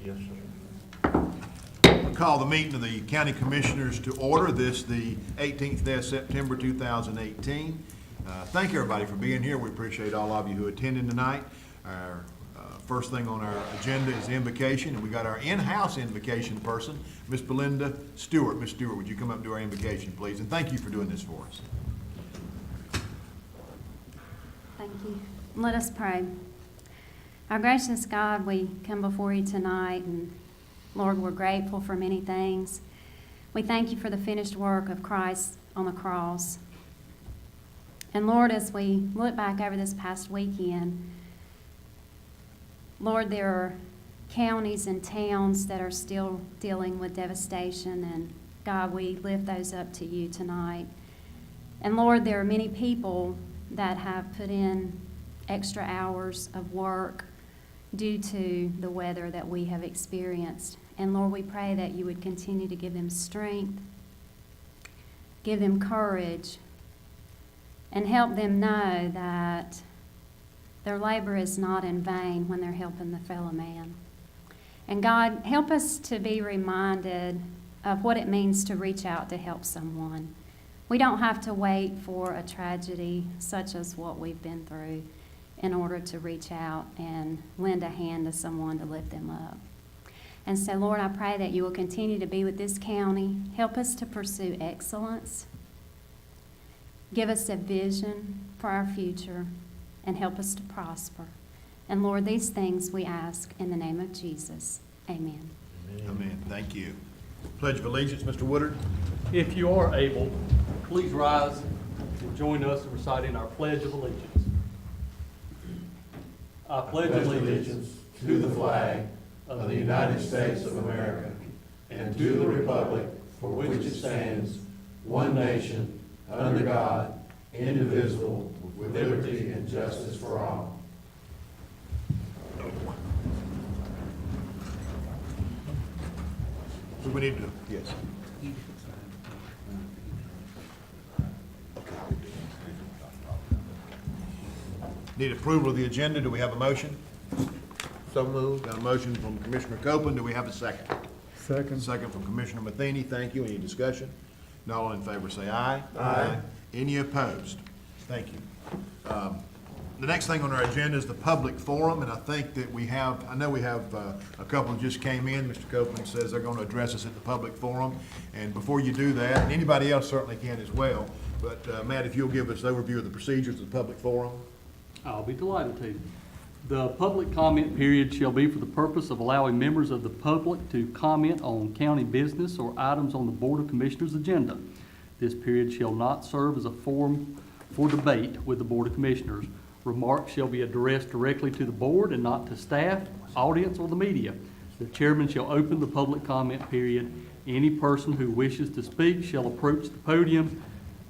Yes, sir. Call the meeting of the County Commissioners to order this the 18th day of September 2018. Thank everybody for being here. We appreciate all of you who attended tonight. Our first thing on our agenda is the invocation, and we got our in-house invocation person, Miss Belinda Stewart. Miss Stewart, would you come up and do our invocation, please? And thank you for doing this for us. Thank you. Let us pray. Our gracious God, we come before you tonight, and Lord, we're grateful for many things. We thank you for the finished work of Christ on the cross. And Lord, as we look back over this past weekend, Lord, there are counties and towns that are still dealing with devastation, and God, we lift those up to you tonight. And Lord, there are many people that have put in extra hours of work due to the weather that we have experienced. And Lord, we pray that you would continue to give them strength, give them courage, and help them know that their labor is not in vain when they're helping the fellow man. And God, help us to be reminded of what it means to reach out to help someone. We don't have to wait for a tragedy such as what we've been through in order to reach out and lend a hand to someone to lift them up. And so, Lord, I pray that you will continue to be with this county. Help us to pursue excellence. Give us a vision for our future and help us to prosper. And Lord, these things we ask in the name of Jesus. Amen. Amen. Thank you. Pledge of Allegiance, Mr. Woodard. If you are able, please rise and join us in reciting our Pledge of Allegiance. I pledge allegiance to the flag of the United States of America and to the republic for which it stands, one nation, under God, indivisible, with liberty and justice for all. So we need to, yes. Need approval of the agenda. Do we have a motion? So moved. Got a motion from Commissioner Copeland. Do we have a second? Second. Second from Commissioner Matheny. Thank you. Any discussion? Not all in favor say aye. Aye. Any opposed? Thank you. The next thing on our agenda is the public forum, and I think that we have, I know we have a couple who just came in. Mr. Copeland says they're going to address us at the public forum. And before you do that, and anybody else certainly can as well, but Matt, if you'll give us an overview of the procedures of the public forum. I'll be delighted to. The public comment period shall be for the purpose of allowing members of the public to comment on county business or items on the Board of Commissioners' agenda. This period shall not serve as a forum for debate with the Board of Commissioners. Remarks shall be addressed directly to the board and not to staff, audience, or the media. The chairman shall open the public comment period. Any person who wishes to speak shall approach the podium.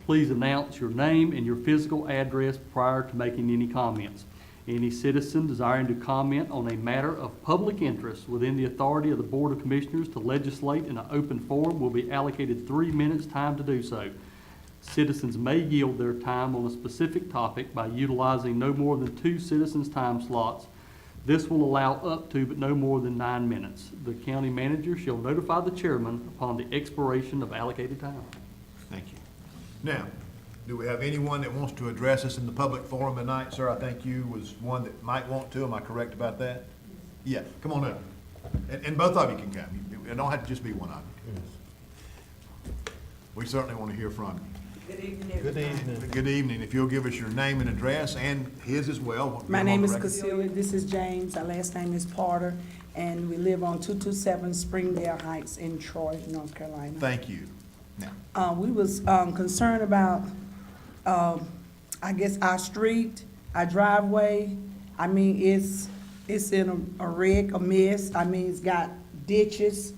Please announce your name and your physical address prior to making any comments. Any citizen desiring to comment on a matter of public interest within the authority of the Board of Commissioners to legislate in an open forum will be allocated 3 minutes time to do so. Citizens may yield their time on a specific topic by utilizing no more than 2 citizens' time slots. This will allow up to but no more than 9 minutes. The county manager shall notify the chairman upon the expiration of allocated time. Thank you. Now, do we have anyone that wants to address us in the public forum tonight? Sir, I think you was one that might want to. Am I correct about that? Yeah, come on up. And both of you can come. It don't have to just be one of you. We certainly want to hear from you. Good evening. Good evening. Good evening. If you'll give us your name and address and his as well. My name is Cecilia. This is James. Our last name is Porter, and we live on 227 Springdale Heights in Troy, North Carolina. Thank you. Now, We was concerned about, I guess, our street, our driveway. I mean, it's in a wreck, a mess. I mean, it's got ditches,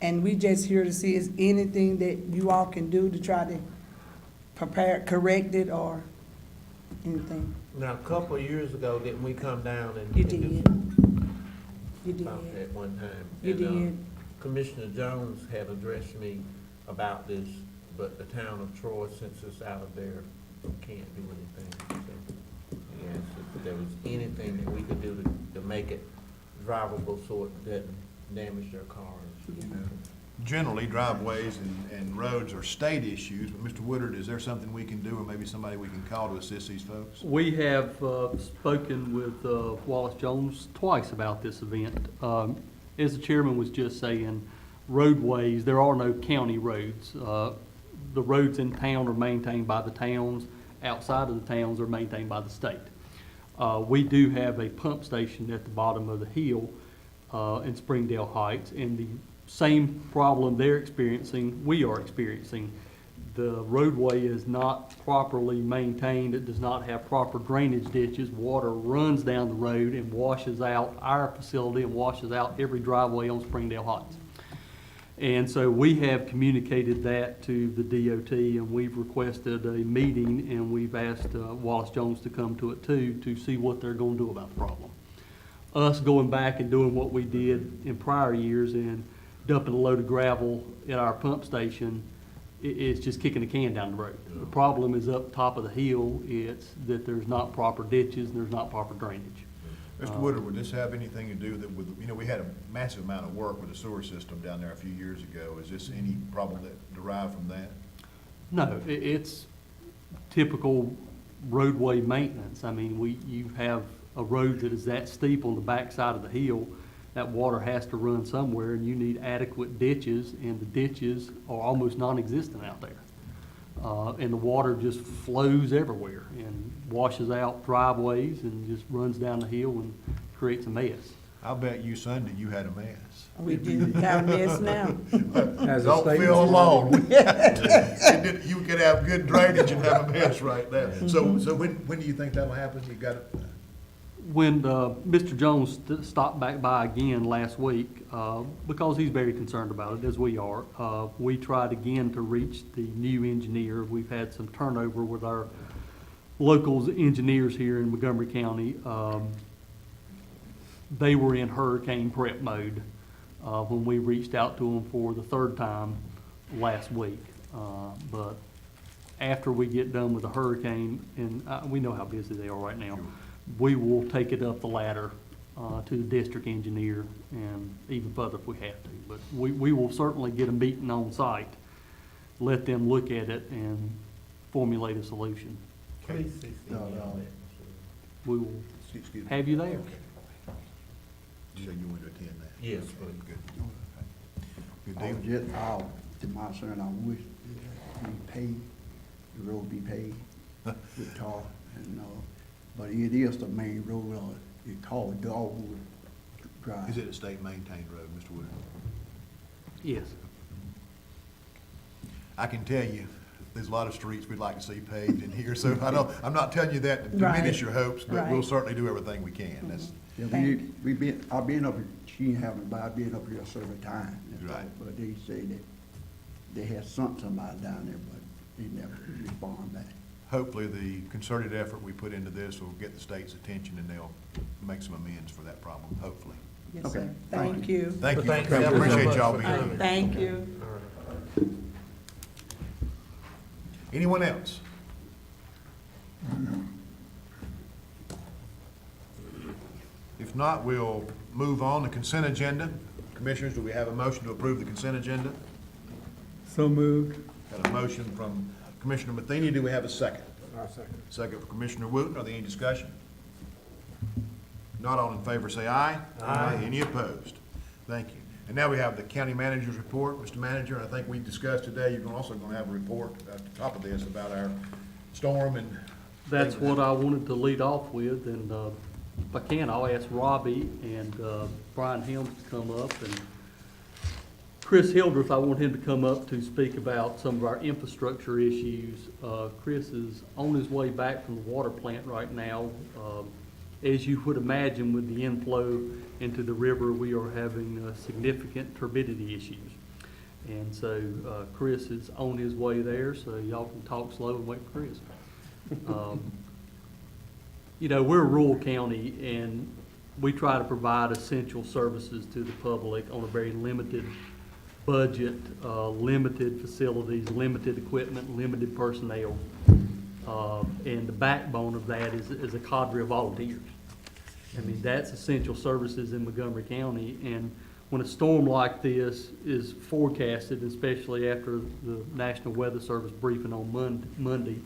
and we just here to see is anything that you all can do to try to correct it or anything. Now, a couple of years ago, didn't we come down and You and do did. something You did. about that one time? You And, did. Commissioner Jones had addressed me about this, but the town of Troy, since it's out of there, can't do anything. So he asked if there was anything that we could do to make it drivable so it doesn't damage their cars, you know. Generally, driveways and roads are state issues, but Mr. Woodard, is there something we can do, or maybe somebody we can call to assist these folks? We have spoken with Wallace Jones twice about this event. As the chairman was just saying, roadways, there are no county roads. The roads in town are maintained by the towns. Outside of the towns are maintained by the state. We do have a pump station at the bottom of the hill in Springdale Heights, and the same problem they're experiencing, we are experiencing. The roadway is not properly maintained. It does not have proper drainage ditches. Water runs down the road and washes out our facility and washes out every driveway on Springdale Heights. And so we have communicated that to the DOT, and we've requested a meeting, and we've asked Wallace Jones to come to it too, to see what they're gonna do about the problem. Us going back and doing what we did in prior years and dumping a load of gravel at our pump station, it's just kicking the can down the road. The problem is up top of the hill. It's that there's not proper ditches and there's not proper drainage. Mr. Woodard, would this have anything to do with, you know, we had a massive amount of work with the sewer system down there a few years ago. Is this any problem that derived from that? No, it's typical roadway maintenance. I mean, you have a road that is that steep on the backside of the hill, that water has to run somewhere, and you need adequate ditches, and the ditches are almost non-existent out there. And the water just flows everywhere and washes out driveways and just runs down the hill and creates a mess. I'll bet you Sunday you had a mess. We do have this now. Don't feel alone. You could have good drainage and have a mess right there. So when do you think that'll happen? You got it? When Mr. Jones stopped back by again last week, because he's very concerned about it, as we are, we tried again to reach the new engineer. We've had some turnover with our locals engineers here in Montgomery County. They were in hurricane prep mode when we reached out to them for the third time last week. But after we get done with the hurricane, and we know how busy they are right now, we will take it up the ladder to the district engineer and even further if we have to. But we will certainly get a meeting on site, let them look at it and formulate a solution. Please CC me on We will Excuse me. have you there. Did you say you want to attend that? Yes, Okay, please. Good. Good I deal. was just, to my concern, I wish we paid, the road be paid with tar and, but it is the main road, it's called Dogwood Drive. Is it a state maintained road, Mr. Woodard? Yes. I can tell you, there's a lot of streets we'd like to see paved in here, so I'm not telling you that to diminish your hopes, but we'll Right. certainly do everything we can. That's, Yeah, I've been up, she haven't, but I've been up here several times. that's all. Right. But they say that they had somebody down there, but they never respond back. hopefully the concerted effort we put into this will get the state's attention and they'll make some amends for that problem, hopefully. Yes, Okay, sir. thank Thank you. Thank you. Thank I you appreciate so y'all much being for here. Thank you. All right. Anyone else? If not, we'll move on to consent agenda. Commissioners, do we have a motion to approve the consent agenda? So moved. Got a motion from Commissioner Matheny. Do we have a second? Second. Second from Commissioner Wooten. Are there any discussion? Not all in favor, say aye. Aye. Any opposed? Thank you. And now we have the county manager's report. Mr. Manager, I think we discussed today, you're also going to have a report at the top of this about our storm and. That's what I wanted to lead off with, and if I can, I'll ask Robbie and Brian Helms to come up, and Chris Hildreth, I want him to come up to speak about some of our infrastructure issues. Chris is on his way back from the water plant right now. As you would imagine, with the inflow into the river, we are having significant turbidity issues. And so Chris is on his way there, so y'all can talk slow and wait for Chris. You know, we're a rural county, and we try to provide essential services to the public on a very limited budget, limited facilities, limited equipment, limited personnel. And the backbone of that is a cadre of volunteers. I mean, that's essential services in Montgomery County, and when a storm like this is forecasted, especially after the National Weather Service briefing on Monday,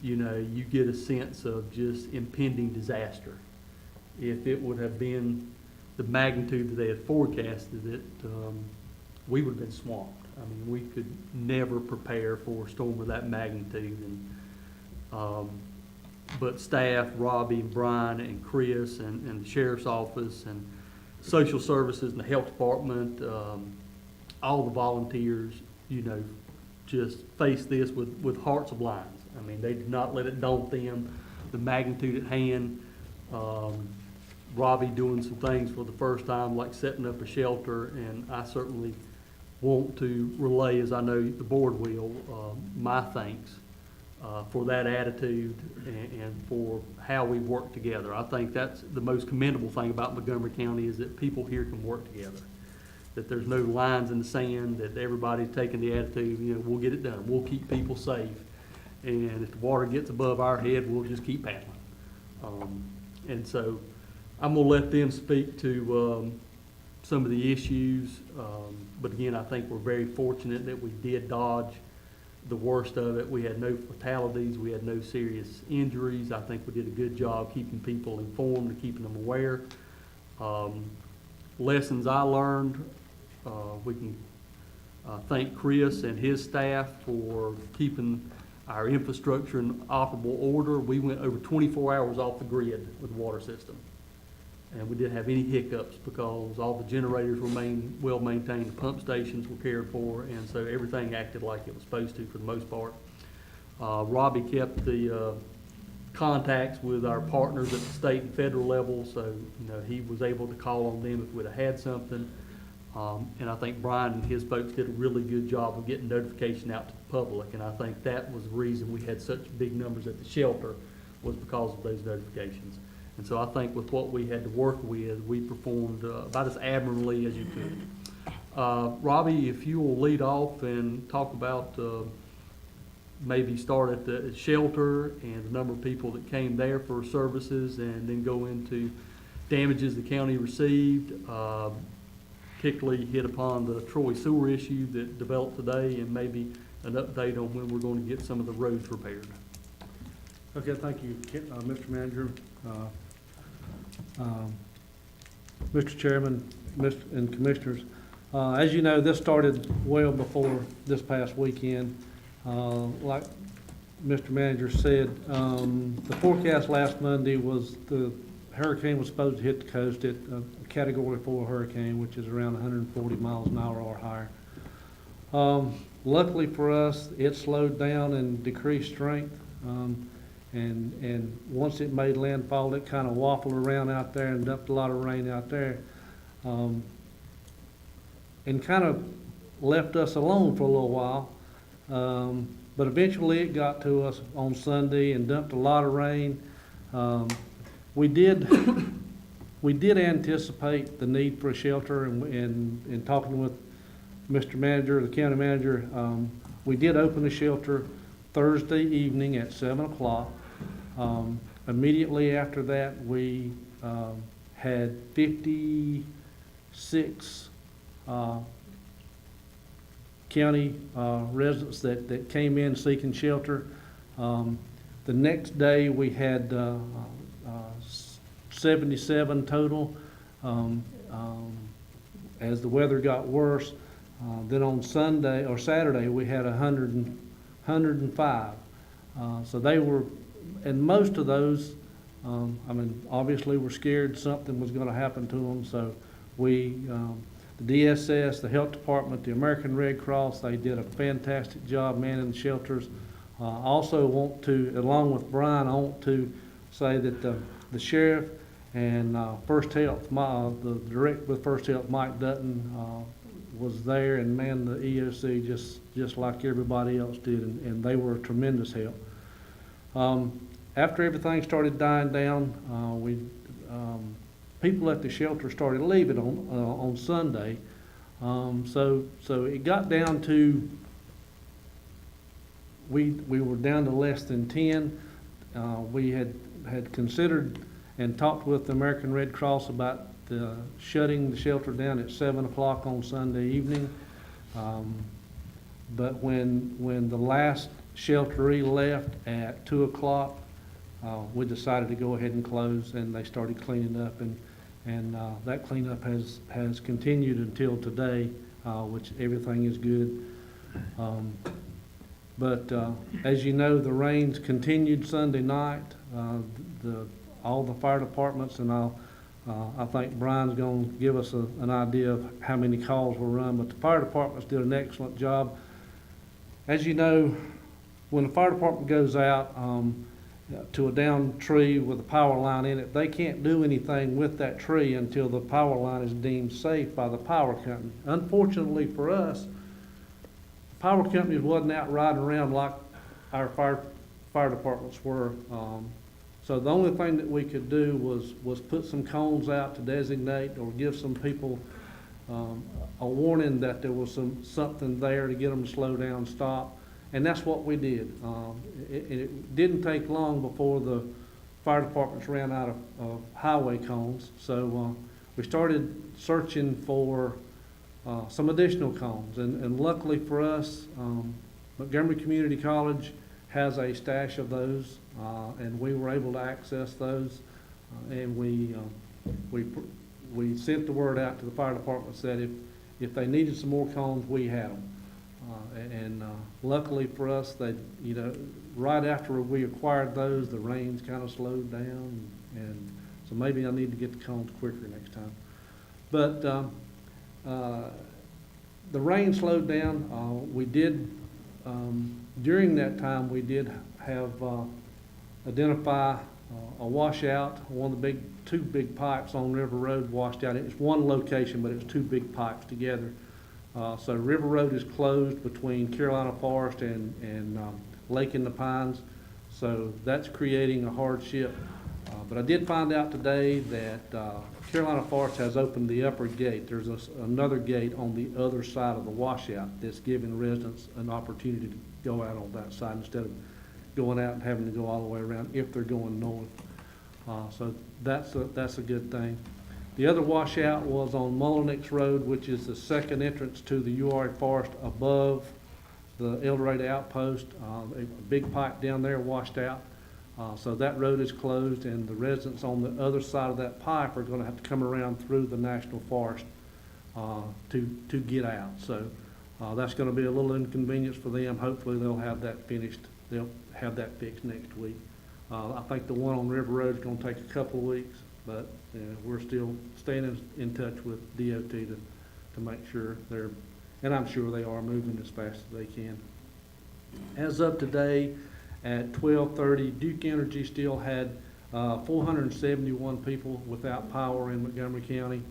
you know, you get a sense of just impending disaster. If it would have been the magnitude that they had forecasted it, we would have been swamped. I mean, we could never prepare for a storm of that magnitude. But staff, Robbie, Brian, and Chris, and the sheriff's office, and social services, and the health department, all the volunteers, you know, just faced this with hearts of lions. I mean, they did not let it daunt them, the magnitude at hand. Robbie doing some things for the first time, like setting up a shelter, and I certainly want to relay, as I know the board will, my thanks for that attitude and for how we work together. I think that's the most commendable thing about Montgomery County, is that people here can work together. That there's no lines in the sand, that everybody's taking the attitude, you know, we'll get it done, we'll keep people safe. And if the water gets above our head, we'll just keep paddling. And so I'm gonna let them speak to some of the issues. But again, I think we're very fortunate that we did dodge the worst of it. We had no fatalities, we had no serious injuries. I think we did a good job keeping people informed and keeping them aware. Lessons I learned, we can thank Chris and his staff for keeping our infrastructure in operable order. We went over 24 hours off the grid with the water system. And we didn't have any hiccups because all the generators remained well maintained, the pump stations were cared for, and so everything acted like it was supposed to for the most part. Robbie kept the contacts with our partners at the state and federal level, so you know, he was able to call on them if we'd have had something. And I think Brian and his folks did a really good job of getting notification out to the public, and I think that was the reason we had such big numbers at the shelter, was because of those notifications. And so I think with what we had to work with, we performed about as admirably as you could. Robbie, if you will lead off and talk about maybe start at the shelter and the number of people that came there for services, and then go into damages the county received, particularly hit upon the Troy sewer issue that developed today, and maybe an update on when we're going to get some of the roads repaired. Okay, thank you, Mr. Manager. Mr. Chairman, and Commissioners, as you know, this started well before this past weekend. Like Mr. Manager said, the forecast last Monday was the hurricane was supposed to hit the coast at a Category 4 hurricane, which is around 140 miles an hour or higher. Luckily for us, it slowed down and decreased strength. And once it made landfall, it kind of waffled around out there and dumped a lot of rain out there, and kind of left us alone for a little while. But eventually it got to us on Sunday and dumped a lot of rain. We did anticipate the need for a shelter, and talking with Mr. Manager, the county manager, we did open the shelter Thursday evening at 7 o'clock. Immediately after that, we had 56 county residents that came in seeking shelter. The next day, we had 77 total. As the weather got worse, then on Sunday or Saturday, we had 105. So they were, and most of those, I mean, obviously we're scared something was going to happen to them. So we, the DSS, the health department, the American Red Cross, they did a fantastic job manning the shelters. Also want to, along with Brian, I want to say that the sheriff and First Help, the director with First Help, Mike Dutton, was there and manned the EOC just like everybody else did, and they were a tremendous help. After everything started dying down, people at the shelter started leaving on Sunday. So it got down to, we were down to less than 10. We had considered and talked with the American Red Cross about shutting the shelter down at 7 o'clock on Sunday evening. But when the last shelteree left at 2 o'clock, we decided to go ahead and close, and they started cleaning up, and that cleanup has continued until today, which everything is good. But as you know, the rains continued Sunday night. All the fire departments, and I think Brian's going to give us an idea of how many calls were run, but the fire departments did an excellent job. As you know, when the fire department goes out to a downed tree with a power line in it, they can't do anything with that tree until the power line is deemed safe by the power company. Unfortunately for us, the power companies wasn't out riding around like our fire departments were. So the only thing that we could do was put some cones out to designate or give some people a warning that there was something there to get them to slow down and stop. And that's what we did. It didn't take long before the fire departments ran out of highway cones. So we started searching for some additional cones. And luckily for us, Montgomery Community College has a stash of those, and we were able to access those. And we sent the word out to the fire departments that if they needed some more cones, we had them. And luckily for us, they, right after we acquired those, the rains kind of slowed down, and so maybe I need to get the cones quicker next time. But the rain slowed down. We did, during that time, we did have identify a washout. One of the two big pipes on River Road washed out. It's one location, but it's two big pipes together. So River Road is closed between Carolina Forest and Lake in the Pines. So that's creating a hardship. But I did find out today that Carolina Forest has opened the upper gate. There's another gate on the other side of the washout that's giving residents an opportunity to go out on that side instead of going out and having to go all the way around if they're going north. So that's a good thing. The other washout was on Mullenix Road, which is the second entrance to the UR Forest above the El Dorado Outpost. A big pipe down there washed out. So that road is closed, and the residents on the other side of that pipe are going to have to come around through the National Forest to get out. So that's going to be a little inconvenience for them. Hopefully they'll have that finished. They'll have that fixed next week. I think the one on River Road is going to take a couple of weeks, but we're still staying in touch with DOT to make sure they're, and I'm sure they are moving as fast as they can. As of today, at 12:30, Duke Energy still had 471 people without power in Montgomery County.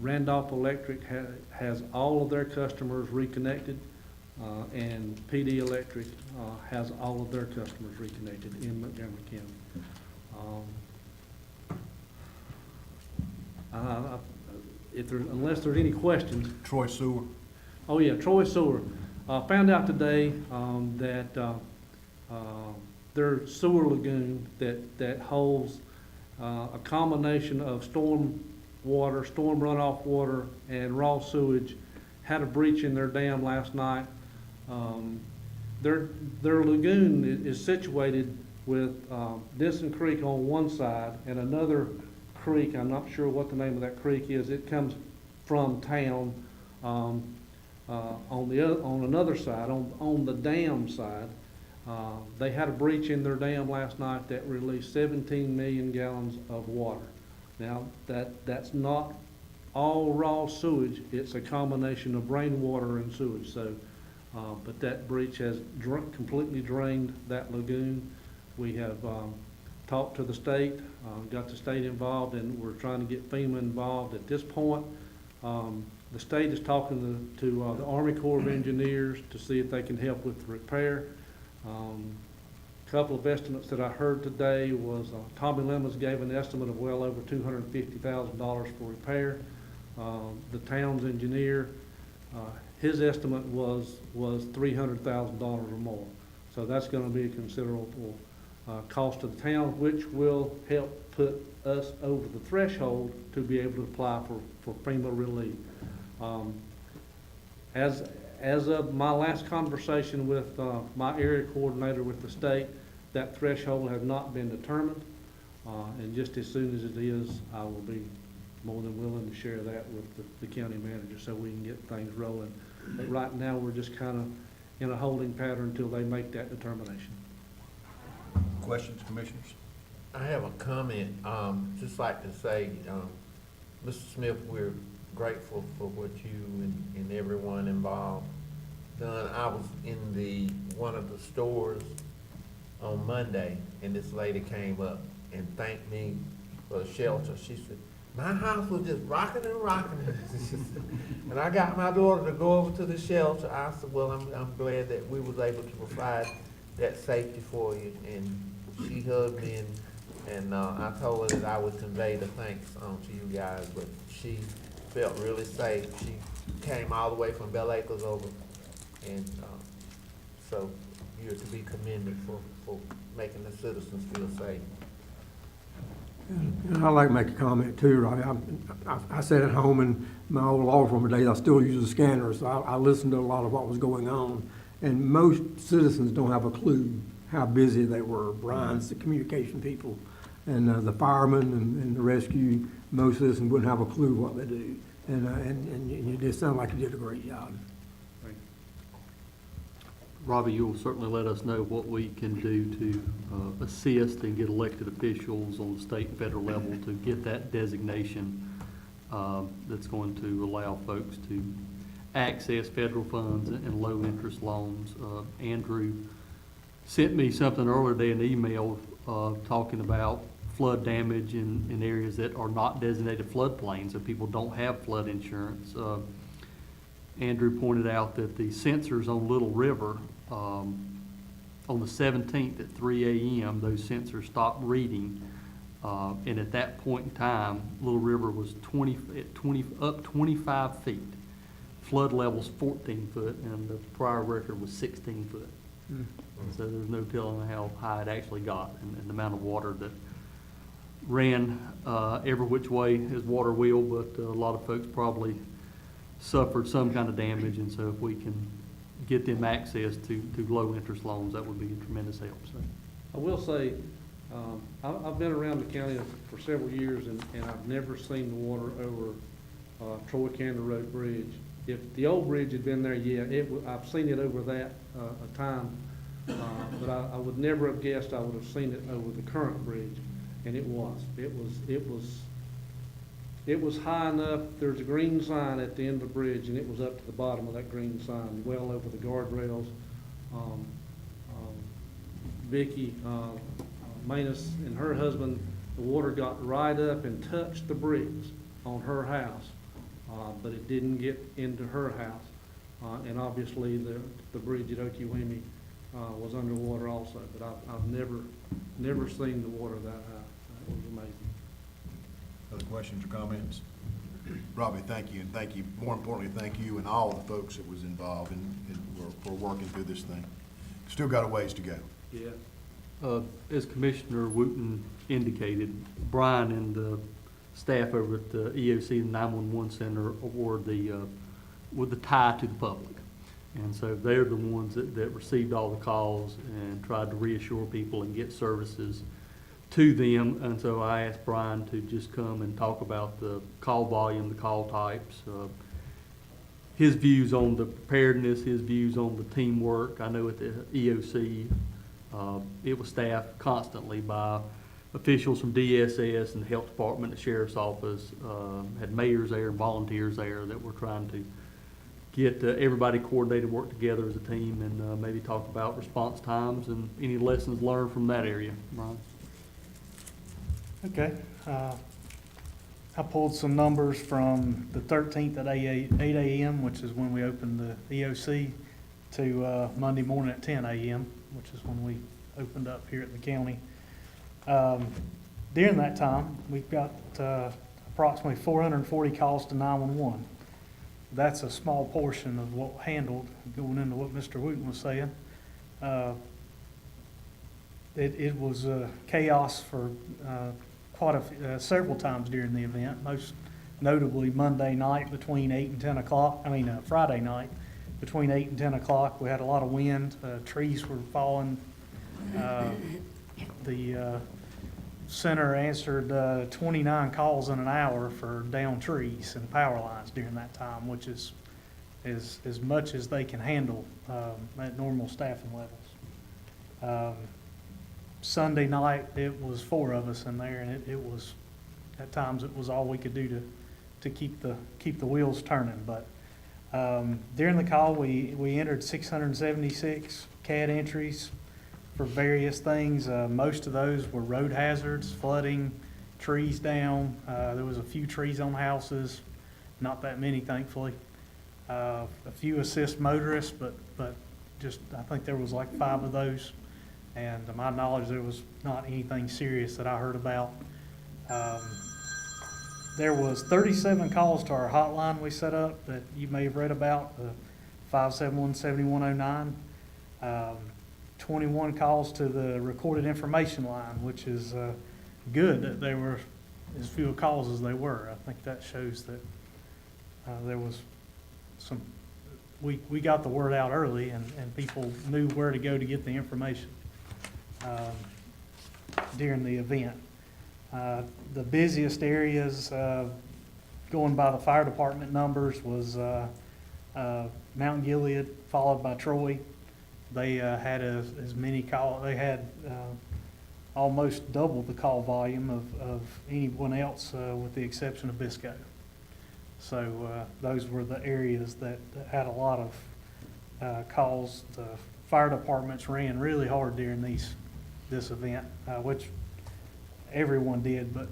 Randolph Electric has all of their customers reconnected, and PD Electric has all of their customers reconnected in Montgomery County. Unless there's any questions. Troy Sewer. Oh yeah, Troy Sewer. Found out today that their sewer lagoon that holds a combination of storm runoff water, and raw sewage had a breach in their dam last night. Their lagoon is situated with Denson Creek on one side and another creek. I'm not sure what the name of that creek is. It comes from town on another side, on the dam side. They had a breach in their dam last night that released 17 million gallons of water. Now, that's not all raw sewage. It's a combination of rainwater and sewage. So, but that breach has completely drained that lagoon. We have talked to the state, got the state involved, and we're trying to get FEMA involved. At this point, the state is talking to the Army Corps of Engineers to see if they can help with the repair. A couple of estimates that I heard today was Tommy Lemons gave an estimate of well over $250,000 for repair. The town's engineer, his estimate was $300,000 or more. So that's going to be a considerable cost of the town, which will help put us over the threshold to be able to apply for FEMA relief. As of my last conversation with my area coordinator with the state, that threshold has not been determined. And just as soon as it is, I will be more than willing to share that with the county manager so we can get things rolling. But right now, we're just kind of in a holding pattern until they make that determination. Questions, commissioners? I have a comment, just like to say, Mr. Smith, we're grateful for what you and everyone involved done. I was in one of the stores on Monday, and this lady came up and thanked me for the shelter. She said, my house was just rocking and rocking. And I got my daughter to go over to the shelter. I said, well, I'm glad that we was able to provide that safety for you. And she hugged me, and I told her that I would convey the thanks to you guys, but she felt really safe. She came all the way from Bell Acres over, and so you're to be commended for making the citizens feel safe. And I'd like to make a comment too, Robbie. I sat at home in my old law firm days. I still use the scanner, so I listened to a lot of what was going on. And most citizens don't have a clue how busy they were. Brian's the communication people, and the firemen and the rescue. Most citizens wouldn't have a clue what they do. And you just sound like you did a great job. Robbie, you'll certainly let us know what we can do to assist and get elected officials on the state and federal level to get that designation that's going to allow folks to access federal funds and low-interest loans. Andrew sent me something earlier today, an email talking about flood damage in areas that are not designated floodplains, so people don't have flood insurance. Andrew pointed out that the sensors on Little River, on the 17th at 3 a.m., those sensors stopped reading. And at that point in time, Little River was up 25 feet. Flood level's 14 foot, and the prior record was 16 foot. So there's no telling how high it actually got, and the amount of water that ran every which way as water will, but a lot of folks probably suffered some kind of damage, and so if we can get them access to low-interest loans, that would be a tremendous help. So I will say, I've been around the county for several years, and I've never seen the water over Troy County Road Bridge. If the old bridge had been there, yeah, I've seen it over that a time, but I would never have guessed I would have seen it over the current bridge, and it was. It was high enough. There's a green sign at the end of the bridge, and it was up to the bottom of that green sign, well over the guardrails. Vicky Manus and her husband, the water got right up and touched the bricks on her house, but it didn't get into her house. And obviously, the bridge at Okiwimi was underwater also. But I've never seen the water that high. It was amazing. Other questions or comments? Robbie, thank you, and thank you, more importantly, thank you and all the folks that was involved for working through this thing. Still got a ways to go. Yeah. As Commissioner Wooten indicated, Brian and the staff over at the EOC, the 911 Center, award with the tie to the public. And so they're the ones that received all the calls and tried to reassure people and get services to them. And so I asked Brian to just come and talk about the call volume, the call types, his views on the preparedness, his views on the teamwork. I know at the EOC, it was staffed constantly by officials from DSS and the health department, the sheriff's office, had mayors there and volunteers there that were trying to get everybody coordinated, work together as a team, and maybe talk about response times and any lessons learned from that area. Brian? Okay. I pulled some numbers from the 13th at 8 a.m., which is when we opened the EOC, to Monday morning at 10 a.m., which is when we opened up here at the county. During that time, we've got approximately 440 calls to 911. That's a small portion of what handled, going into what Mr. Wooten was saying. it was chaos for several times during the event, most notably Monday night between 8 and 10 o'clock, Friday night between 8 and 10 o'clock. We had a lot of wind, trees were falling. The center answered 29 calls in an hour for downed trees and power lines during that time, which is as much as they can handle at normal staffing levels. Sunday night, it was 4 of us in there, and it was, at times, it was all we could do to keep the wheels turning. But during the call, we entered 676 CAD entries for various things. Most of those were road hazards, flooding, trees down. There was a few trees on houses, not that many, thankfully. A few assist motorists, but just, I think there was like 5 of those. And to my knowledge, there was not anything serious that I heard about. There was 37 calls to our hotline we set up that you may have read about, the 571-7109. 21 calls to the recorded information line, which is good that there were as few calls as they were. I think that shows that there was some, we got the word out early, and people knew where to go to get the information during the event. The busiest areas, going by the fire department numbers, was Mount Gilead, followed by Troy. They had as many call. They had almost double the call volume of anyone else, with the exception of Bisco. So those were the areas that had a lot of calls. The fire departments ran really hard during this event, which everyone did, but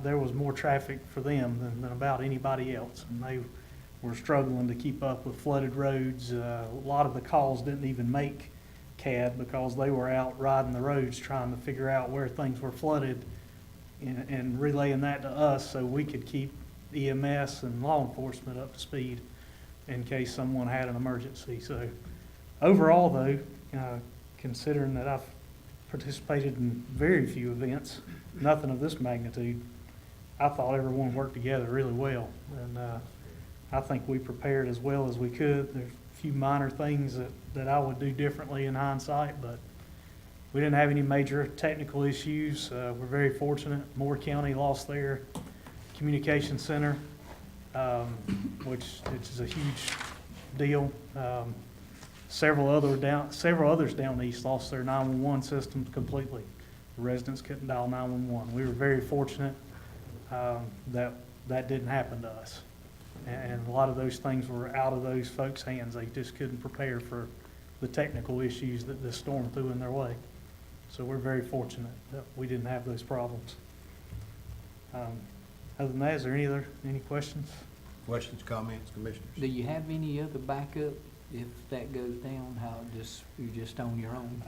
there was more traffic for them than about anybody else, and they were struggling to keep up with flooded roads. A lot of the calls didn't even make CAD because they were out riding the roads trying to figure out where things were flooded and relaying that to us so we could keep EMS and law enforcement up to speed in case someone had an emergency. So overall, though, considering that I've participated in very few events, nothing of this magnitude, I thought everyone worked together really well. And I think we prepared as well as we could. There's a few minor things that I would do differently in hindsight, but we didn't have any major technical issues. We're very fortunate. Moore County lost their communication center, which is a huge deal. Several others down east lost their 911 systems completely. The residents couldn't dial 911. We were very fortunate that didn't happen to us. And a lot of those things were out of those folks' hands. They just couldn't prepare for the technical issues that this storm threw in their way. So we're very fortunate that we didn't have those problems. Other than that, is there any questions? Questions, comments, commissioners? Do you have any other backup if that goes down? You're just on your own?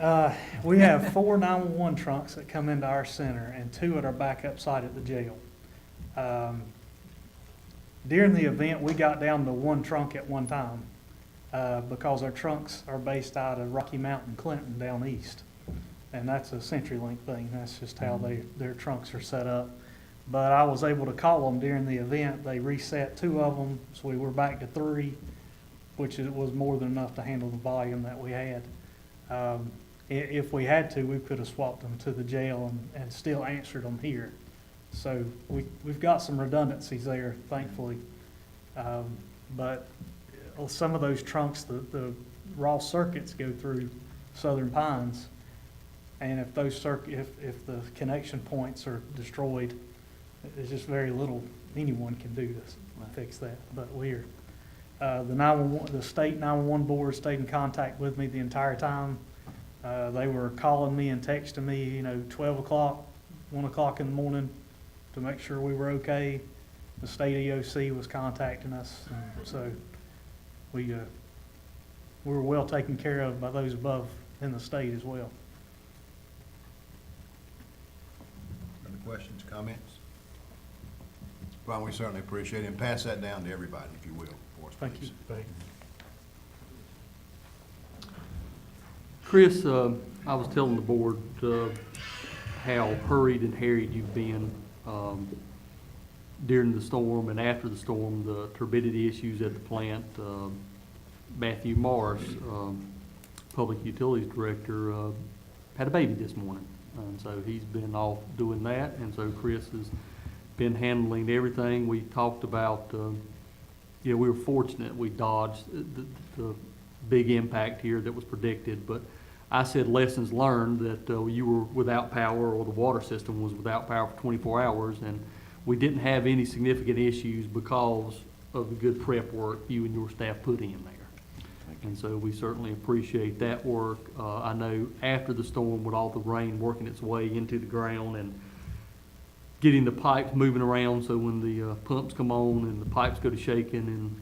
We have 4 911 trunks that come into our center and 2 at our backup site at the jail. During the event, we got down to 1 trunk at one time because our trunks are based out of Rocky Mountain, Clinton, down east. And that's a CenturyLink thing. That's just how their trunks are set up. But I was able to call them during the event. They reset 2 of them, so we were back to 3, which was more than enough to handle the volume that we had. If we had to, we could have swapped them to the jail and still answered them here. So we've got some redundancies there, thankfully. But some of those trunks, the raw circuits go through Southern Pines, and if if the connection points are destroyed, there's just very little anyone can do to fix that. But the state 911 board stayed in contact with me the entire time. They were calling me and texting me, 12 o'clock, 1 o'clock in the morning to make sure we were okay. The state EOC was contacting us, so we were well taken care of by those above in the state as well. Other questions, comments? Well, we certainly appreciate it, and pass that down to everybody, if you will, for us, Thank you. please. Chris, I was telling the board how hurried and harried you've been during the storm and after the storm, the turbidity issues at the plant. Matthew Morris, Public Utilities Director, had a baby this morning. And so he's been off doing that, and so Chris has been handling everything. We talked about, we were fortunate we dodged the big impact here that was predicted, but I said lessons learned that you were without power or the water system was without power for 24 hours, and we didn't have any significant issues because of the good prep work you and your staff put in there. And so we certainly appreciate that work. I know after the storm, with all the rain working its way into the ground and getting the pipes moving around, so when the pumps come on and the pipes go to shaking and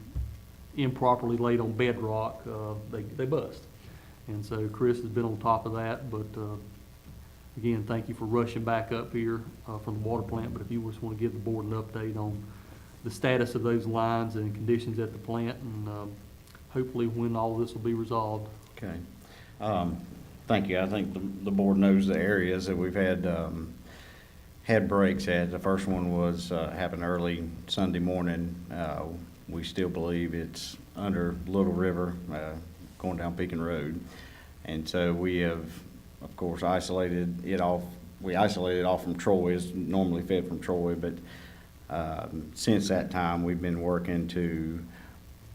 improperly laid on bedrock, they bust. And so Chris has been on top of that, but again, thank you for rushing back up here from the water plant. But if you just want to give the board an update on the status of those lines and conditions at the plant, and hopefully when all this will be resolved. Okay. Thank you. I think the board knows the areas that we've had breaks at. The first one was happened early Sunday morning. We still believe it's under Little River, going down Pekin Road. And so we have, of course, isolated it off. We isolated it off from Troy. It's normally fed from Troy, but since that time, we've been working to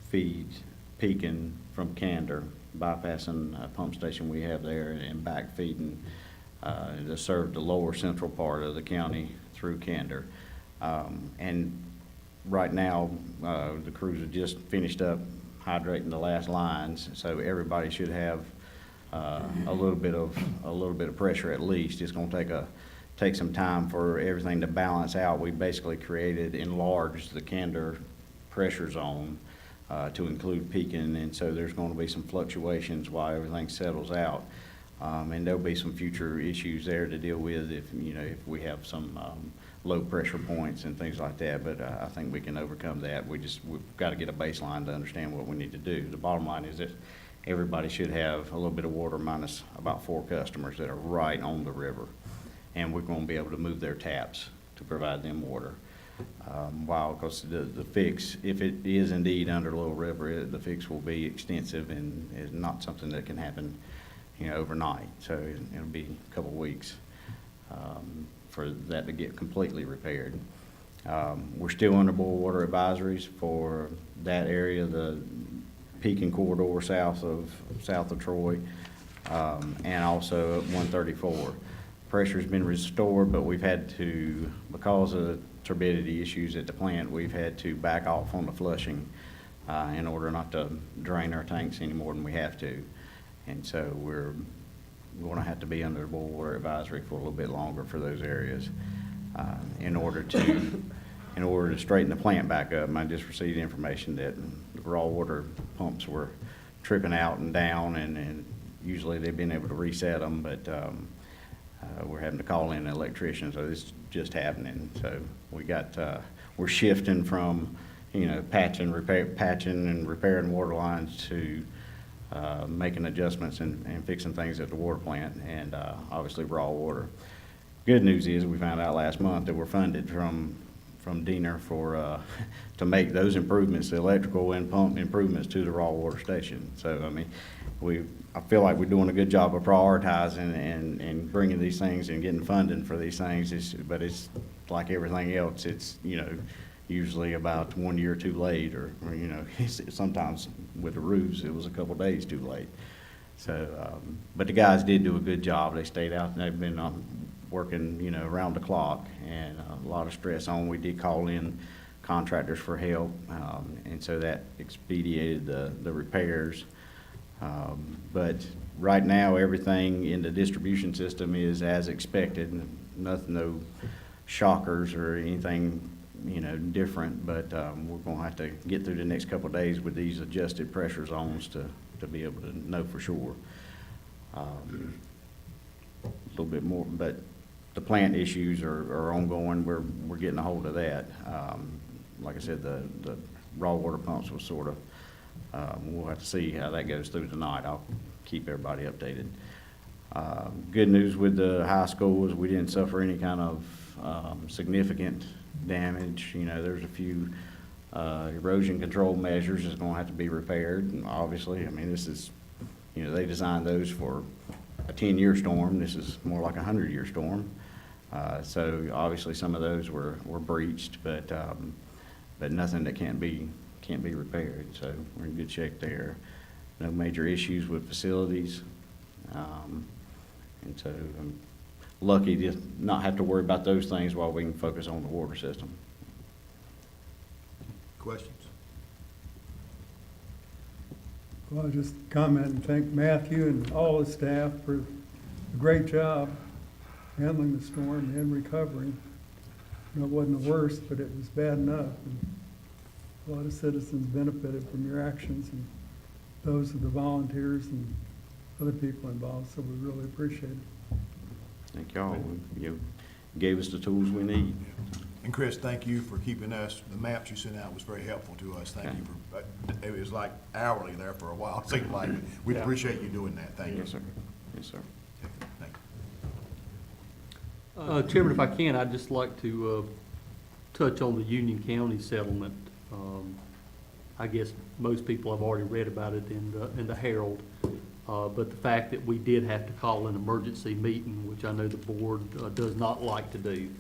feed Pekin from Candor, bypassing a pump station we have there and back feeding to serve the lower central part of the county through Candor. And right now, the crews have just finished up hydrating the last lines, so everybody should have a little bit of pressure at least. It's going to take some time for everything to balance out. We basically enlarged the Candor pressure zone to include Pekin, and so there's going to be some fluctuations while everything settles out, and there'll be some future issues there to deal with if we have some low pressure points and things like that. But I think we can overcome that. We've got to get a baseline to understand what we need to do. The bottom line is that everybody should have a little bit of water, minus about 4 customers that are right on the river, and we're going to be able to move their taps to provide them water. Because the fix, if it is indeed under Little River, the fix will be extensive and is not something that can happen, overnight. So it'll be a couple of weeks for that to get completely repaired. We're still under boil water advisories for that area, the Pekin corridor south of Troy, and also at 134. Pressure's been restored, but we've had to, because of turbidity issues at the plant, we've had to back off on the flushing in order not to drain our tanks any more than we have to. And so we're going to have to be under boil water advisory for a little bit longer for those areas in order to straighten the plant back up. I just received information that the raw water pumps were tripping out and down, and usually they've been able to reset them, but we're having to call in an electrician, so this is just happening. So we're shifting from, patching and repairing water lines to making adjustments and fixing things at the water plant, and obviously raw water. Good news is we found out last month that we're funded from DENR for to make those improvements, the electrical and pump improvements to the raw water station. So I feel like we're doing a good job of prioritizing and bringing these things and getting funding for these things. But it's like everything else. It's usually about 1 year too late, or sometimes with the roofs it was a couple days too late. So, but the guys did do a good job. They stayed out and they've been working around the clock, and a lot of stress on. We did call in contractors for help, and so that expedited the repairs. But right now, everything in the distribution system is as expected. Nothing, no shockers or anything, different. But we're going to have to get through the next couple of days with these adjusted pressure zones to be able to know for sure. A little bit more, but the plant issues are ongoing. We're getting a hold of that. Like I said, the raw water pumps was sort of. We'll have to see how that goes through tonight. I'll keep everybody updated. Good news with the high school is we didn't suffer any kind of significant damage. You know, there's a few erosion control measures that's gonna have to be repaired, and obviously, I mean, this is, you know, they designed those for a 10-year storm. This is more like a 100-year storm. So obviously, some of those were breached, but nothing that can't be repaired. So we're in good shape there. No major issues with facilities. And so I'm lucky to not have to worry about those things while we can focus on the water system. Questions? Well, I'll just comment and thank Matthew and all his staff for a great job handling the storm and recovering. You know, it wasn't the worst, but it was bad enough. And a lot of citizens benefited from your actions, and those of the volunteers and other people involved, so we really appreciate it. Thank y'all. You gave us the tools we need. And Chris, thank you for keeping us, the maps you sent out was very helpful to us. Thank you for, it was like hourly there for a while, it seemed like. We appreciate you doing that. Thank you. Yes, sir. Yes, sir. Thank you. Chairman, if I can, I'd just like to touch on the Union County settlement. I guess most people have already read about it in the Herald, but the fact that we did have to call an emergency meeting, which I know the board does not like to do.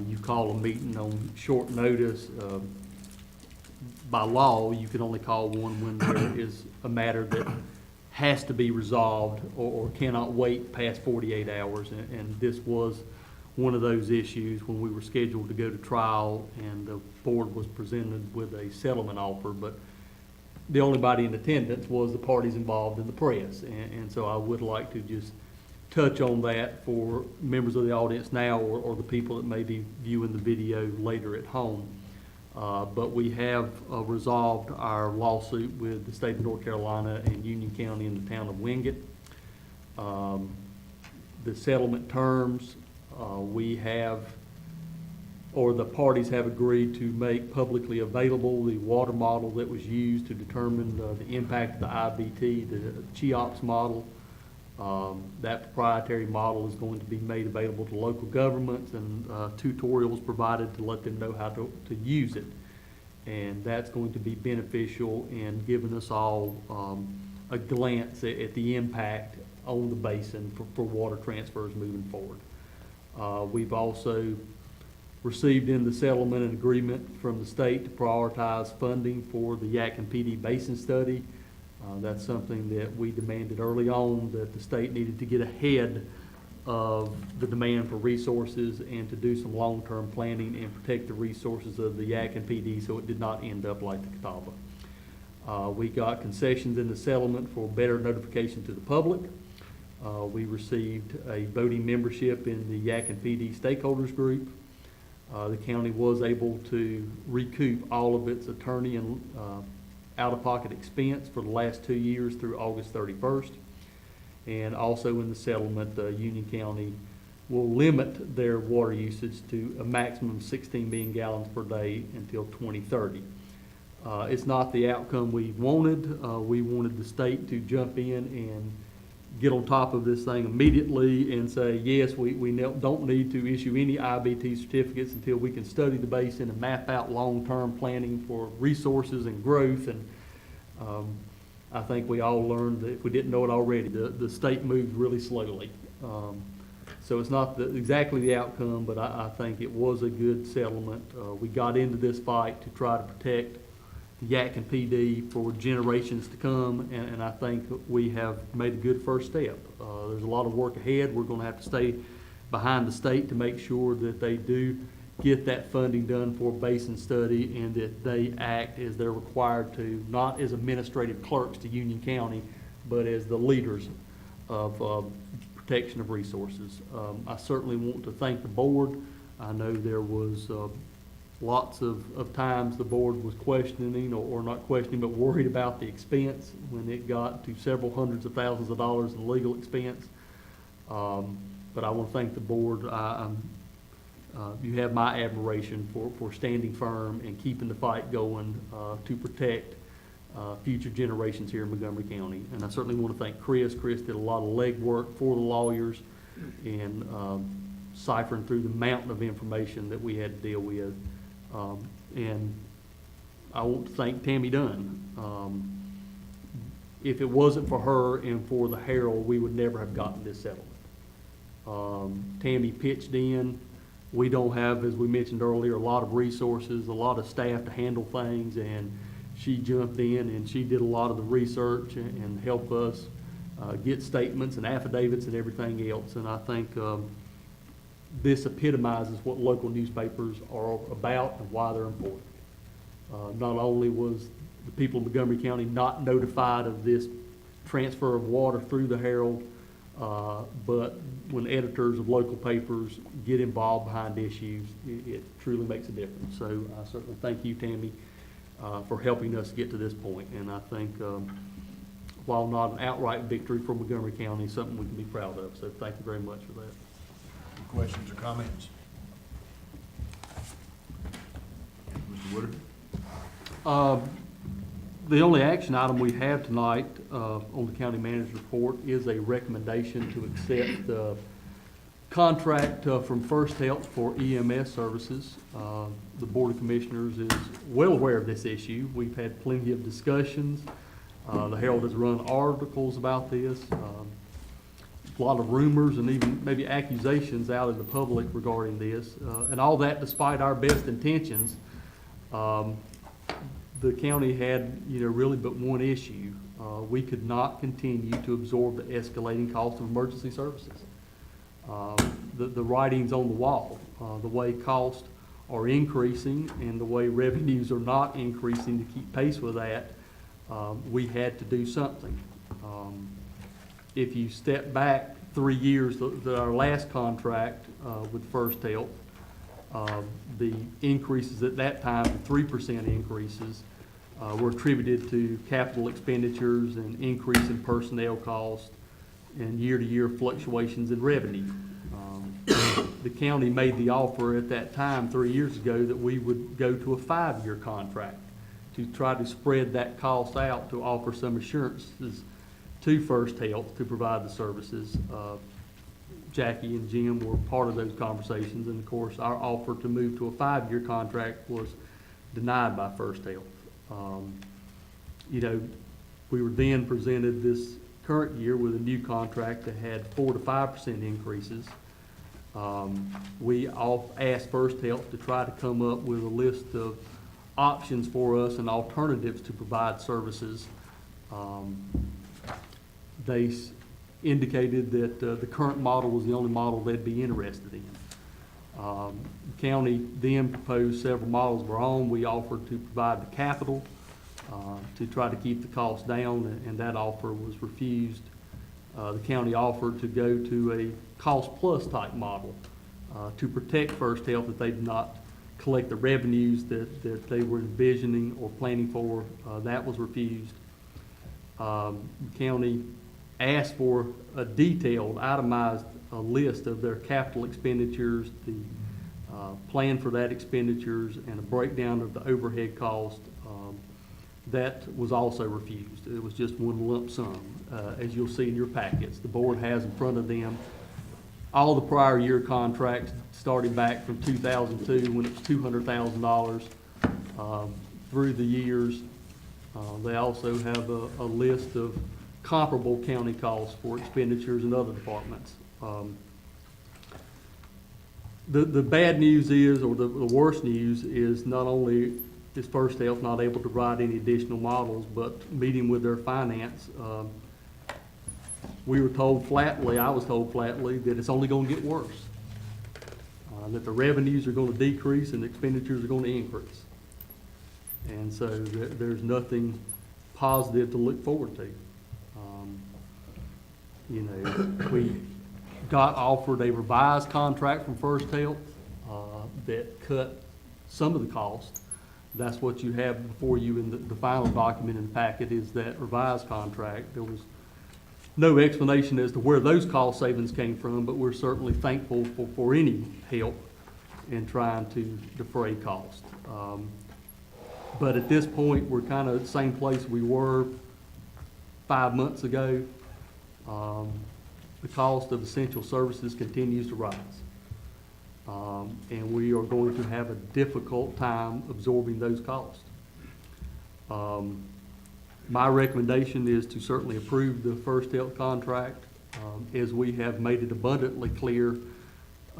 You call a meeting on short notice. By law, you can only call one when there is a matter that has to be resolved or cannot wait past 48 hours. And this was one of those issues when we were scheduled to go to trial and the board was presented with a settlement offer, but the only body in attendance was the parties involved in the press. And so I would like to just touch on that for members of the audience now or the people that may be viewing the video later at home. But we have resolved our lawsuit with the state of North Carolina and Union County and the town of Wingate. The settlement terms, the parties have agreed to make publicly available the water model that was used to determine the impact of the IBT, the CHEOPS model. That proprietary model is going to be made available to local governments and tutorials provided to let them know how to use it. And that's going to be beneficial in giving us all a glance at the impact on the basin for water transfers moving forward. We've also received in the settlement an agreement from the state to prioritize funding for the Yadkin PD Basin Study. That's something that we demanded early on, that the state needed to get ahead of the demand for resources and to do some long-term planning and protect the resources of the Yadkin PD so it did not end up like the Catawba. We got concessions in the settlement for better notification to the public. We received a voting membership in the Yadkin PD stakeholders group. The county was able to recoup all of its attorney and out-of-pocket expense for the last 2 years through August 31st. And also in the settlement, Union County will limit their water usage to a maximum of 16 million gallons per day until 2030. It's not the outcome we wanted. We wanted the state to jump in and get on top of this thing immediately and say, yes, we don't need to issue any IBT certificates until we can study the basin and map out long-term planning for resources and growth. And I think we all learned that if we didn't know it already, the state moved really slowly. So it's not exactly the outcome, but I think it was a good settlement. We got into this fight to try to protect the Yadkin PD for generations to come, and I think we have made a good first step. There's a lot of work ahead. We're going to have to stay behind the state to make sure that they do get that funding done for basin study and that they act as they're required to, not as administrative clerks to Union County, but as the leaders of protection of resources. I certainly want to thank the board. I know there was lots of times the board was questioning, or not questioning, but worried about the expense when it got to several hundreds of thousands of dollars in legal expense. But I want to thank the board. You have my admiration for standing firm and keeping the fight going to protect future generations here in Montgomery County. And I certainly want to thank Chris. Chris did a lot of legwork for the lawyers and ciphering through the mountain of information that we had to deal with. And I want to thank Tammy Dunn. If it wasn't for her and for the Herald, we would never have gotten this settlement. Tammy pitched in. We don't have, as we mentioned earlier, a lot of resources, a lot of staff to handle things, and she jumped in and she did a lot of the research and helped us get statements and affidavits and everything else. And I think this epitomizes what local newspapers are about and why they're important. Not only was the people of Montgomery County not notified of this transfer of water through the Herald, but when editors of local papers get involved behind issues, it truly makes a difference. So I certainly thank you, Tammy, for helping us get to this point. And I think, while not an outright victory for Montgomery County, something we can be proud of. So thank you very much for that. Any questions or comments? Mr. Woodard? The only action item we have tonight on the county manager's report is a recommendation to accept the contract from First Health for EMS services. The Board of Commissioners is well aware of this issue. We've had plenty of discussions. The Herald has run articles about this. A lot of rumors and even maybe accusations out in the public regarding this. And all that despite our best intentions. The county had, really but one issue. We could not continue to absorb the escalating cost of emergency services. The writing's on the wall. The way costs are increasing and the way revenues are not increasing to keep pace with that, we had to do something. If you step back 3 years, our last contract with First Health, the increases at that time, the 3% increases, were attributed to capital expenditures and increase in personnel costs and year-to-year fluctuations in revenue. The county made the offer at that time 3 years ago that we would go to a 5-year contract to try to spread that cost out to offer some assurances to First Health to provide the services. Jackie and Jim were part of those conversations, and of course our offer to move to a 5-year contract was denied by First Health. We were then presented this current year with a new contract that had 4 to 5% increases. We all asked First Health to try to come up with a list of options for us and alternatives to provide services. They indicated that the current model was the only model they'd be interested in. The county then proposed several models of our own. We offered to provide the capital to try to keep the cost down, and that offer was refused. The county offered to go to a cost-plus type model to protect First Health that they did not collect the revenues that they were envisioning or planning for. That was refused. The county asked for a detailed, itemized list of their capital expenditures, the plan for that expenditures, and a breakdown of the overhead cost. That was also refused. It was just one lump sum. As you'll see in your packets, the board has in front of them all the prior year contracts starting back from 2002 when it was $200,000 through the years. They also have a list of comparable county costs for expenditures in other departments. The bad news is, or the worst news is, not only is First Health not able to provide any additional models, but meeting with their finance, we were told flatly, I was told flatly, that it's only going to get worse. That the revenues are going to decrease and the expenditures are going to increase. And so there's nothing positive to look forward to. We got offered a revised contract from First Health that cut some of the cost. That's what you have before you in the final document in the packet is that revised contract. There was no explanation as to where those cost savings came from, but we're certainly thankful for any help in trying to defray cost. But at this point, we're kind of the same place we were 5 months ago. The cost of essential services continues to rise. And we are going to have a difficult time absorbing those costs. My recommendation is to certainly approve the First Health contract, as we have made it abundantly clear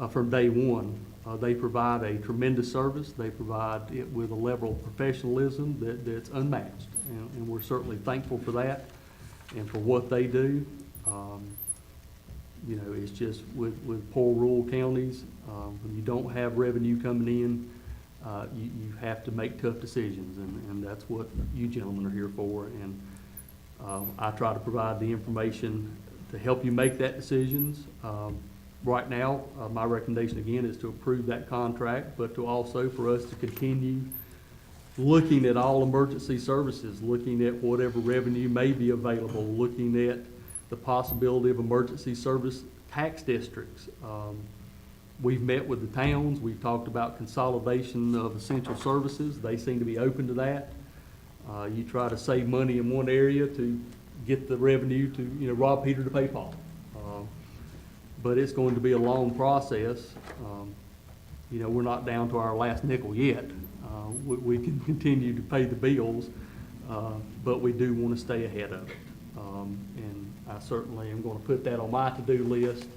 from day one. They provide a tremendous service. They provide it with a level of professionalism that's unmatched. And we're certainly thankful for that and for what they do. You know, it's just with poor rural counties, when you don't have revenue coming in, you have to make tough decisions, and that's what you gentlemen are here for. And I try to provide the information to help you make that decisions. Right now, my recommendation again is to approve that contract, but to also for us to continue looking at all emergency services, looking at whatever revenue may be available, looking at the possibility of emergency service tax districts. We've met with the towns. We've talked about consolidation of essential services. They seem to be open to that. You try to save money in one area to get the revenue to, you know, rob Peter to pay Paul. But it's going to be a long process. You know, we're not down to our last nickel yet. We can continue to pay the bills, but we do want to stay ahead of it. And I certainly am going to put that on my to-do list.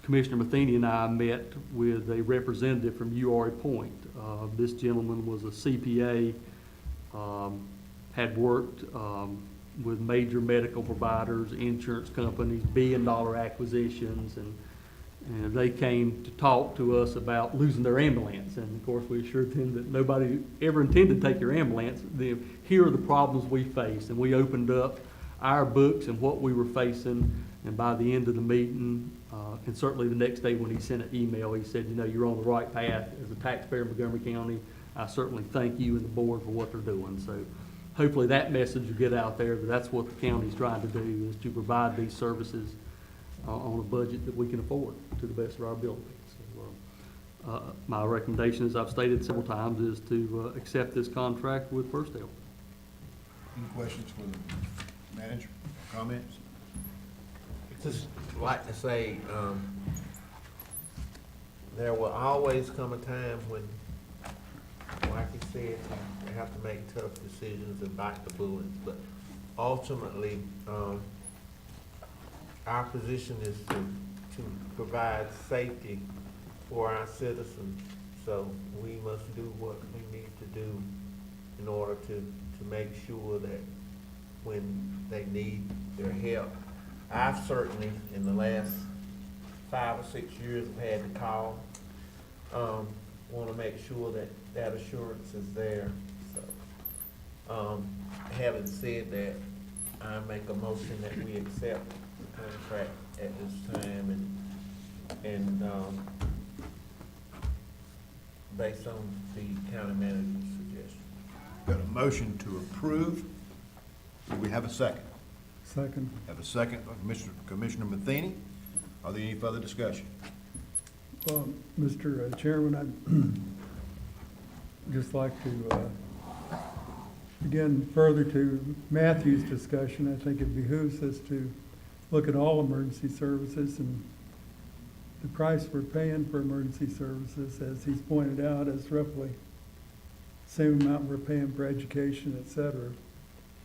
Commissioner Matheny and I met with a representative from URA Point. This gentleman was a CPA, had worked with major medical providers, insurance companies, billion-dollar acquisitions, and they came to talk to us about losing their ambulance. And of course, we assured them that nobody ever intended to take your ambulance. Here are the problems we face, and we opened up our books and what we were facing. And by the end of the meeting, and certainly the next day when he sent an email, he said, you know, you're on the right path. As a taxpayer in Montgomery County, I certainly thank you and the board for what they're doing. So hopefully that message will get out there, that that's what the county's trying to do, is to provide these services on a budget that we can afford to the best of our ability. So, my recommendation, as I've stated several times, is to accept this contract with First Health. Any questions for the manager? Comments? Just like to say, there will always come a time when, like you said, you have to make tough decisions and bite the bullets, but ultimately, our position is to provide safety for our citizens. So we must do what we need to do in order to make sure that when they need their help. I've certainly, in the last 5 or 6 years, have had to call, want to make sure that that assurance is there. So, having said that, I make a motion that we accept the contract at this time and based on the county manager's suggestion. Got a motion to approve. Do we have a second? Second. Have a second by Commissioner Matheny. Are there any further discussion? Well, Mr. Chairman, I'd just like to begin further to Matthew's discussion. I think it behooves us to look at all emergency services, and the price we're paying for emergency services, as he's pointed out, is roughly the same amount we're paying for education, et cetera.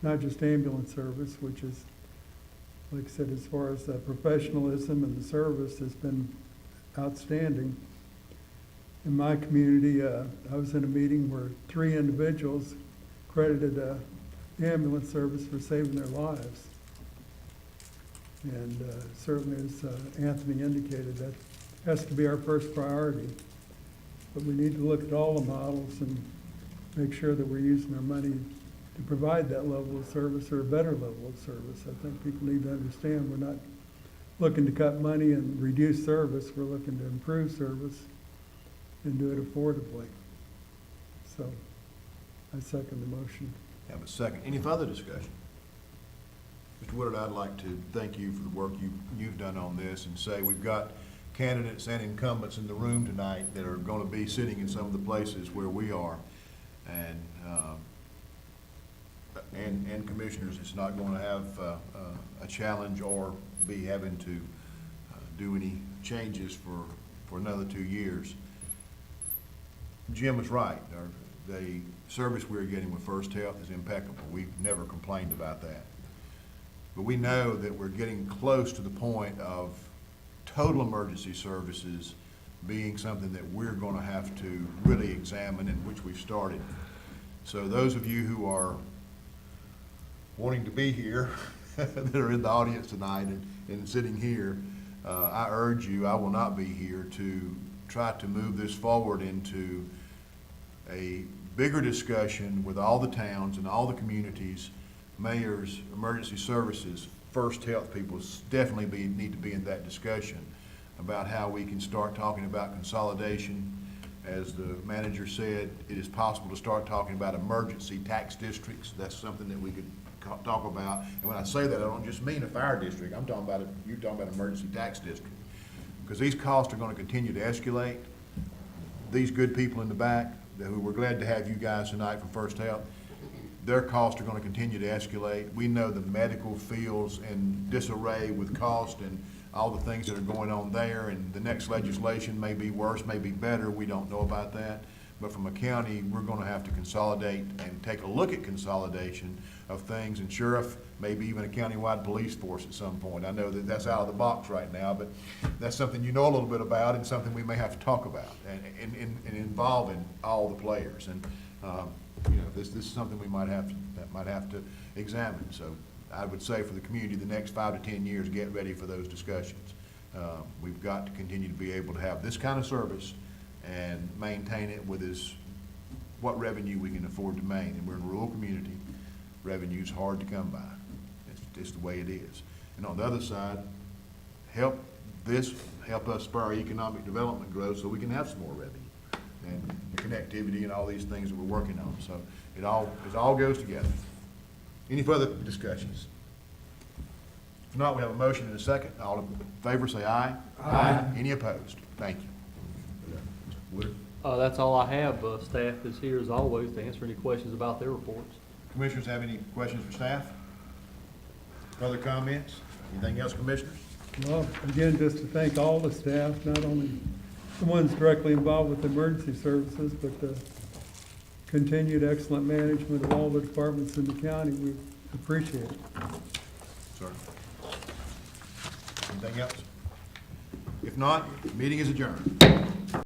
Not just ambulance service, which is, like I said, as far as the professionalism and the service has been outstanding. In my community, I was in a meeting where 3 individuals credited the ambulance service for saving their lives. And certainly, as Anthony indicated, that has to be our first priority. But we need to look at all the models and make sure that we're using our money to provide that level of service, or a better level of service. I think people need to understand we're not looking to cut money and reduce service. We're looking to improve service and do it affordably. So I second the motion. Have a second. Any further discussion? Mr. Woodard, I'd like to thank you for the work you've done on this, and say we've got candidates and incumbents in the room tonight that are going to be sitting in some of the places where we are. And commissioners, it's not going to have a challenge or be having to do any changes for another 2 years. Jim was right. The service we're getting with First Health is impeccable. We've never complained about that. But we know that we're getting close to the point of total emergency services being something that we're going to have to really examine, and which we've started. So those of you who are wanting to be here, that are in the audience tonight and sitting here, I urge you, I will not be here, to try to move this forward into a bigger discussion with all the towns and all the communities, mayors, emergency services, First Health people definitely need to be in that discussion about how we can start talking about consolidation. As the manager said, it is possible to start talking about emergency tax districts. That's something that we could talk about. And when I say that, I don't just mean a fire district. I'm talking about you're talking about emergency tax district. Because these costs are going to continue to escalate. These good people in the back, who we're glad to have you guys tonight from First Health, their costs are going to continue to escalate. We know the medical field's in disarray with cost and all the things that are going on there, and the next legislation may be worse, may be better. We don't know about that. But from a county, we're going to have to consolidate and take a look at consolidation of things, and sheriff, maybe even a countywide police force at some point. I know that that's out of the box right now, but that's something you know a little bit about and something we may have to talk about and involving all the players. And this is something we might have to examine. So I would say for the community, the next 5 to 10 years, get ready for those discussions. We've got to continue to be able to have this kind of service and maintain it with what revenue we can afford to maintain. And we're in a rural community. Revenue's hard to come by. It's just the way it is. And on the other side, help us spur our economic development growth so we can have some more revenue and connectivity and all these things that we're working on. So it all goes together. Any further discussions? If not, we have a motion and a second. All in favor say aye. Aye. Any opposed? Thank you. Wood? That's all I have. Staff is here as always to answer any questions about their reports. Commissioners have any questions for staff? Further comments? Anything else, commissioners? Well, again, just to thank all the staff, not only the ones directly involved with emergency services, but the continued excellent management of all the departments in the county. We appreciate it. Sir? Anything else? If not, meeting is adjourned.